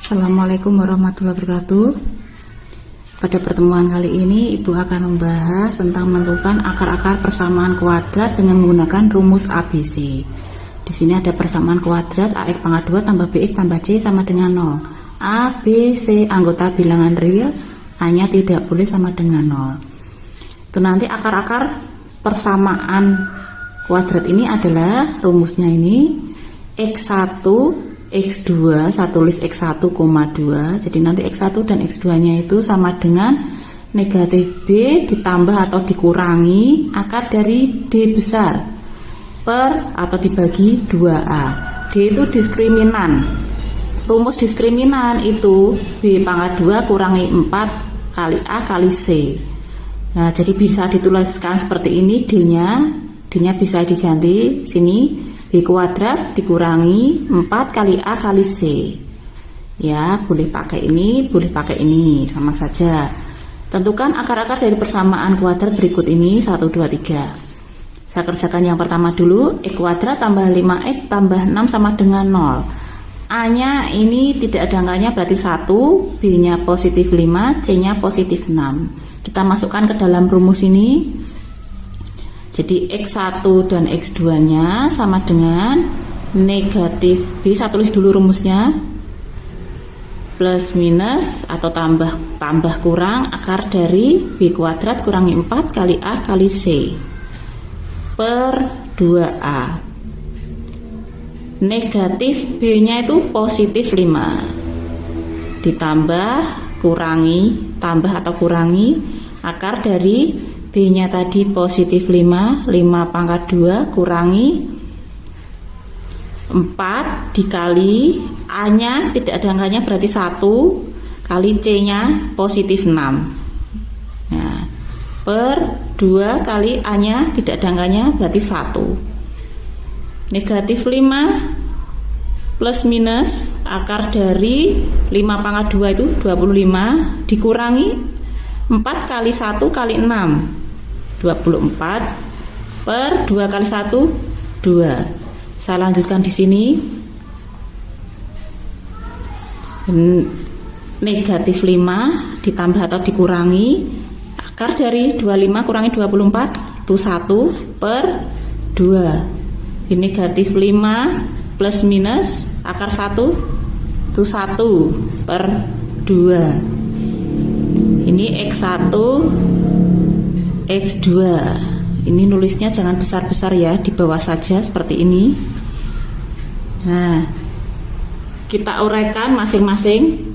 Assalamualaikum warahmatullahi wabarakatuh. Pada pertemuan kali ini Ibu akan membahas tentang menentukan akar-akar persamaan kuadrat dengan menggunakan rumus ABC. Di sini ada persamaan kuadrat AX pangkat 2 tambah BX tambah C sama dengan 0. A, B, C anggota bilangan real, A-nya tidak boleh sama dengan 0. Itu nanti akar-akar persamaan kuadrat ini adalah rumusnya ini X1 X2, saya tulis X1, 2, jadi nanti X1 dan X2 nya itu sama dengan negatif B ditambah atau dikurangi akar dari D besar per atau dibagi 2A. D itu diskriminan. Rumus diskriminan itu B pangkat 2 kurangi 4 kali A kali C. Nah, jadi bisa dituliskan seperti ini, D-nya bisa diganti sini B kuadrat dikurangi 4 kali A kali C. Ya, boleh pakai ini, boleh pakai ini, sama saja. Tentukan akar-akar dari persamaan kuadrat berikut ini 1, 2, 3. Saya kerjakan yang pertama dulu. X kuadrat tambah 5X tambah 6 sama dengan 0. A-nya ini tidak ada angkanya berarti 1, B-nya positif 5, C-nya positif 6. Kita masukkan ke dalam rumus ini. Jadi X1 dan X2 nya sama dengan negatif B, saya tulis dulu rumusnya, plus minus atau tambah kurang akar dari B kuadrat kurangi 4 kali A kali C per 2A. Negatif B nya itu positif 5 ditambah kurangi, tambah atau kurangi akar dari B nya tadi positif 5 pangkat 2 kurangi 4 dikali A nya tidak ada angkanya berarti 1 kali C nya positif 6. Nah, per 2 kali A nya tidak ada angkanya berarti 1. Negatif 5 plus minus akar dari 5 pangkat 2 itu 25 dikurangi 4 kali 1 kali 6 24 per 2 kali 1 2. Saya lanjutkan di sini. Negatif 5 ditambah atau dikurangi akar dari 25 kurangi 24 itu 1 per 2. Ini negatif 5 plus minus akar 1 itu 1 per 2. Ini X1 X2. Ini nulisnya jangan besar-besar ya, di bawah saja seperti ini. Nah, kita uraikan masing-masing.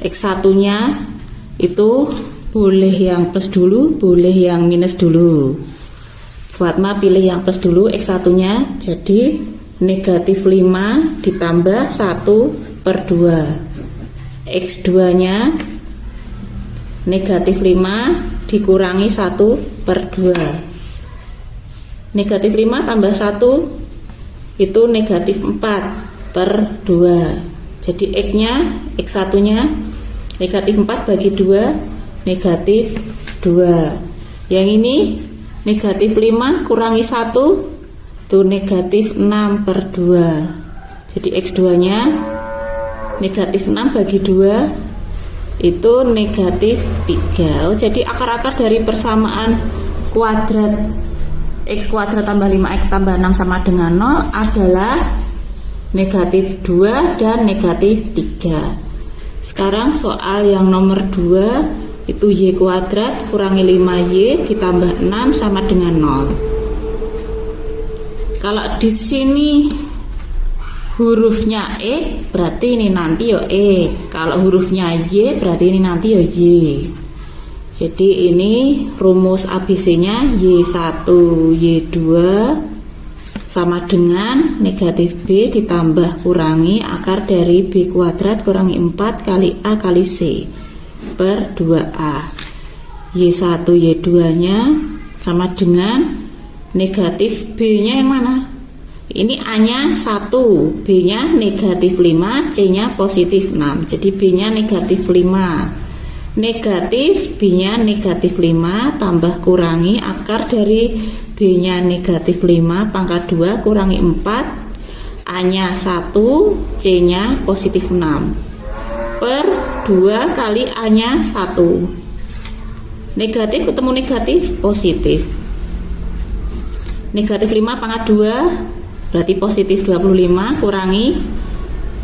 X1 nya itu boleh yang plus dulu, boleh yang minus dulu. Fatma pilih yang plus dulu X1 nya, jadi negatif 5 ditambah 1 per 2. X2 nya negatif 5 dikurangi 1 per 2. Negatif 5 tambah 1 itu negatif 4 per 2. Jadi X nya, X1 nya negatif 4 bagi 2 negatif 2. Yang ini negatif 5 kurangi 1 itu negatif 6 per 2. Jadi X2 nya negatif 6 bagi 2 itu negatif 3. Jadi akar-akar dari persamaan kuadrat X kuadrat tambah 5X tambah 6 sama dengan 0 adalah negatif 2 dan negatif 3. Sekarang soal yang nomor 2 itu Y kuadrat kurangi 5Y ditambah 6 sama dengan 0. Kalau di sini hurufnya E berarti ini nanti ya E. Kalau hurufnya Y berarti ini nanti ya Y. Jadi ini rumus ABC nya Y1 Y2 sama dengan negatif B ditambah kurangi akar dari B kuadrat kurangi 4 kali A kali C per 2A. Y1 Y2 nya sama dengan negatif B nya yang mana? Ini A nya 1, B nya negatif 5, C nya positif 6. Jadi B nya negatif 5. Negatif B nya negatif 5 tambah kurangi akar dari B nya negatif 5 pangkat 2 kurangi 4, A nya 1, C nya positif 6. per 2 kali A-nya 1. Negatif ketemu negatif, positif. Negatif 5 pangkat 2 berarti positif 25, kurangi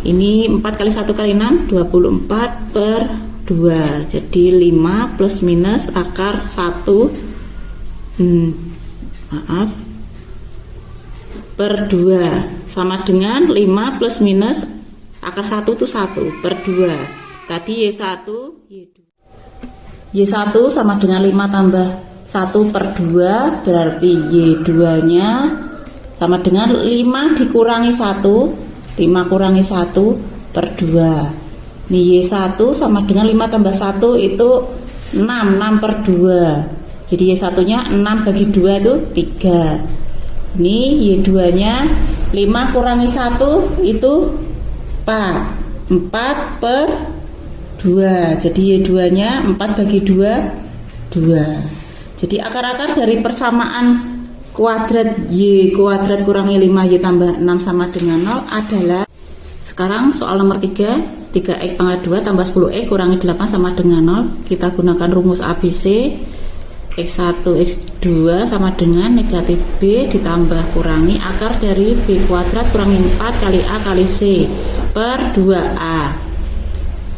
ini 4 kali 1 kali 6, 24 per 2. Jadi 5 plus minus akar 1 per 2 sama dengan 5 plus minus akar 1 itu 1 per 2. Tadi Y1 Y1 sama dengan 5 tambah 1 per 2 berarti Y2 nya sama dengan 5 dikurangi 1, 5 kurangi 1 per 2. Ini Y1 sama dengan 5 tambah 1 itu 6 per 2. Jadi Y1 nya 6 bagi 2 itu 3. Ini Y2 nya 5 kurangi 1 itu 4 per 2. Jadi Y2 nya 4 bagi 2 2. Jadi akar-akar dari persamaan kuadrat Y kuadrat kurangi 5Y tambah 6 sama dengan 0 adalah, sekarang soal nomor 3, 3X pangkat 2 tambah 10X kurangi 8 sama dengan 0. Kita gunakan rumus ABC. X1 X2 sama dengan negatif B ditambah kurangi akar dari B kuadrat kurangi 4 kali A kali C per 2A.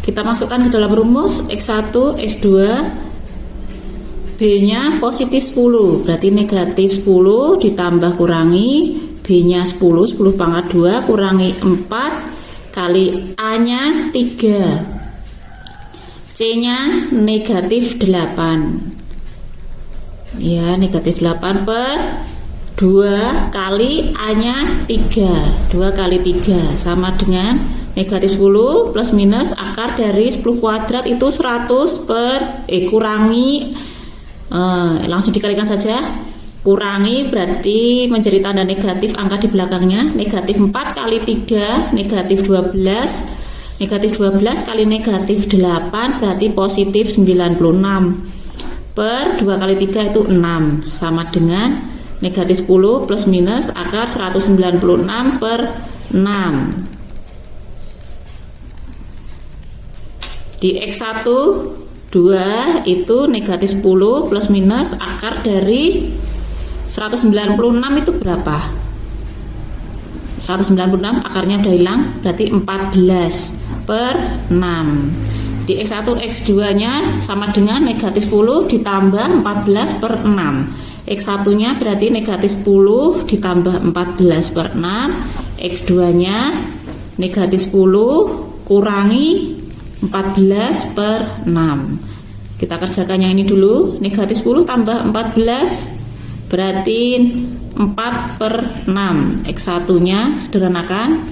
Kita masukkan ke dalam rumus. X1 X2 B nya positif 10 berarti negatif 10 ditambah kurangi B nya 10 pangkat 2 kurangi 4 kali A nya 3, C nya negatif 8. Ya, negatif 8 per 2 kali A nya 3, 2 kali 3 sama dengan negatif 10 plus minus akar dari 10 kuadrat itu 100 per kurangi langsung dikalikan saja, kurangi berarti menjadi tanda negatif angka di belakangnya. Negatif 4 kali 3 negatif 12, negatif 12 kali negatif 8 berarti positif 96 per 2 kali 3 itu 6 sama dengan negatif 10 plus minus akar 196 per 6. Di X1 2 itu negatif 10 plus minus akar dari 196 itu berapa? 196 akarnya udah hilang berarti 14 per 6. Di X1 X2 nya sama dengan negatif 10 ditambah 14 per 6. X1 nya berarti negatif 10 ditambah 14 per 6. X2 nya negatif 10 kurangi 14 per 6. Kita kerjakan yang ini dulu. Negatif 10 tambah 14 berarti 4 per 6. X1 nya sederhanakan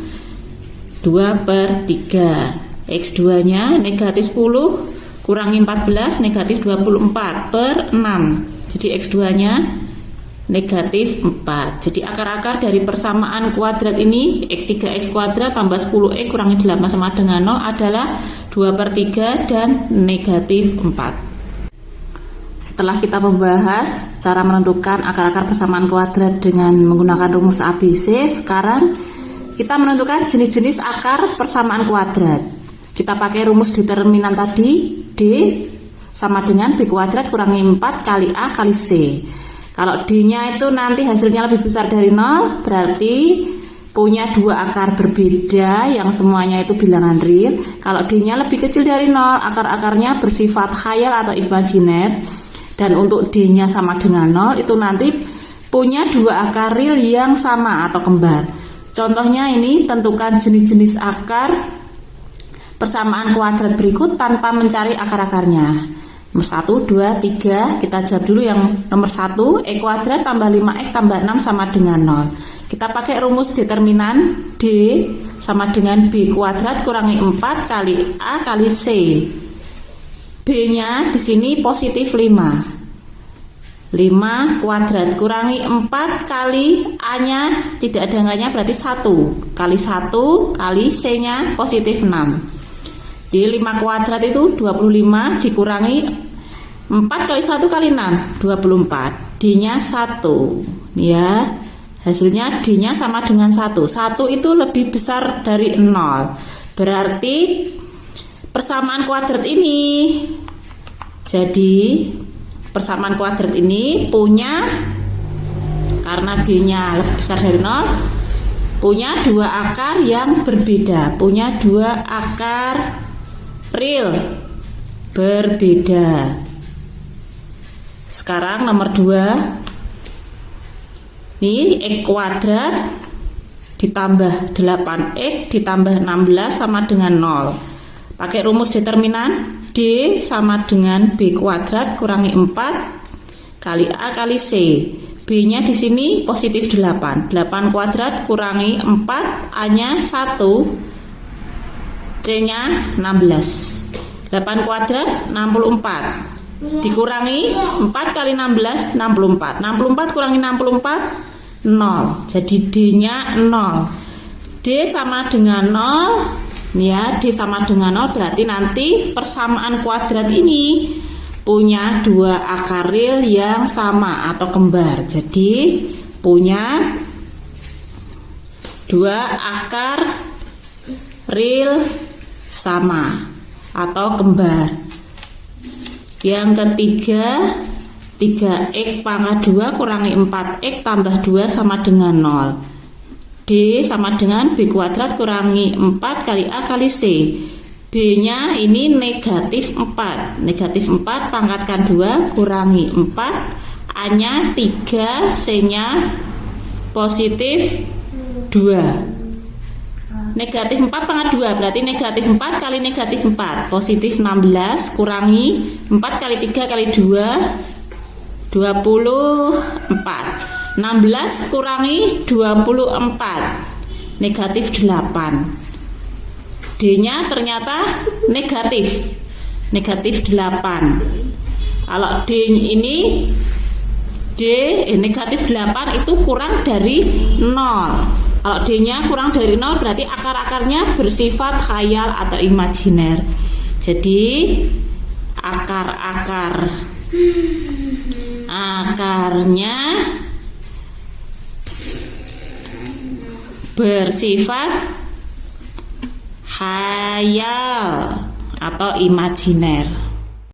2 per 3. X2 nya negatif 10 kurangi 14 negatif 24 per 6. Jadi X2 nya negatif 4. Jadi akar-akar dari persamaan kuadrat ini X3X kuadrat tambah 10X kurangi 8 sama dengan 0 adalah 2 per 3 dan negatif 4. Setelah kita membahas cara menentukan akar-akar persamaan kuadrat dengan menggunakan rumus ABC, sekarang kita menentukan jenis-jenis akar persamaan kuadrat. Kita pakai rumus determinan tadi, D sama dengan B kuadrat kurangi 4 kali A kali C. Kalau D nya itu nanti hasilnya lebih besar dari 0, berarti punya dua akar berbeda yang semuanya itu bilangan real. Kalau D nya lebih kecil dari 0, akar-akarnya bersifat khayal atau imajiner. Dan untuk D nya sama dengan 0, itu nanti punya dua akar real yang sama atau kembar. Contohnya ini, tentukan jenis-jenis akar persamaan kuadrat berikut tanpa mencari akar-akarnya. Nomor 1, 2, 3. Kita jawab dulu yang nomor 1. E kuadrat tambah 5X tambah 6 sama dengan 0. Kita pakai rumus determinan D sama dengan B kuadrat kurangi 4 kali A kali C. B nya di sini positif 5. 5 kuadrat kurangi 4 kali A nya tidak ada angkanya berarti 1 kali 1 kali C nya positif 6. Di 5 kuadrat itu 25 dikurangi 4 kali 1 kali 6 24. D nya 1 ya. Hasilnya D nya sama dengan 1. 1 itu lebih besar dari 0. Berarti persamaan kuadrat ini. Jadi persamaan kuadrat ini punya, karena D-nya lebih besar dari 0, punya dua akar yang berbeda, punya dua akar real berbeda. Sekarang nomor 2, ini X kuadrat ditambah 8X ditambah 16 sama dengan 0. Pakai rumus determinan, D sama dengan B kuadrat kurangi 4 kali A kali C. B-nya di sini positif 8. 8 kuadrat kurangi 4, A-nya 1, C-nya 16. 8 kuadrat 64. Dikurangi 4 kali 16, 64. 64 kurangi 64, 0. Jadi D-nya 0. D sama dengan 0. Ya, D sama dengan 0 berarti nanti persamaan kuadrat ini punya dua akar real yang sama atau kembar. Jadi punya dua akar real sama atau kembar. Yang ketiga, 3X pangkat 2 kurangi 4X tambah 2 sama dengan 0. D sama dengan B kuadrat kurangi 4 kali A kali C. B-nya ini negatif 4. Negatif 4 pangkatkan 2 kurangi 4. A-nya 3, C-nya positif 2. Negatif 4 pangkat 2 berarti negatif 4 kali negatif 4, positif 16 kurangi 4 kali 3 kali 2, 24. 16 kurangi 24, negatif 8. D-nya ternyata negatif 8. Kalau D ini negatif 8 itu kurang dari 0. Kalau D-nya kurang dari 0 berarti akar-akarnya bersifat khayal atau imajiner. Jadi akarnya bersifat khayal atau imajiner.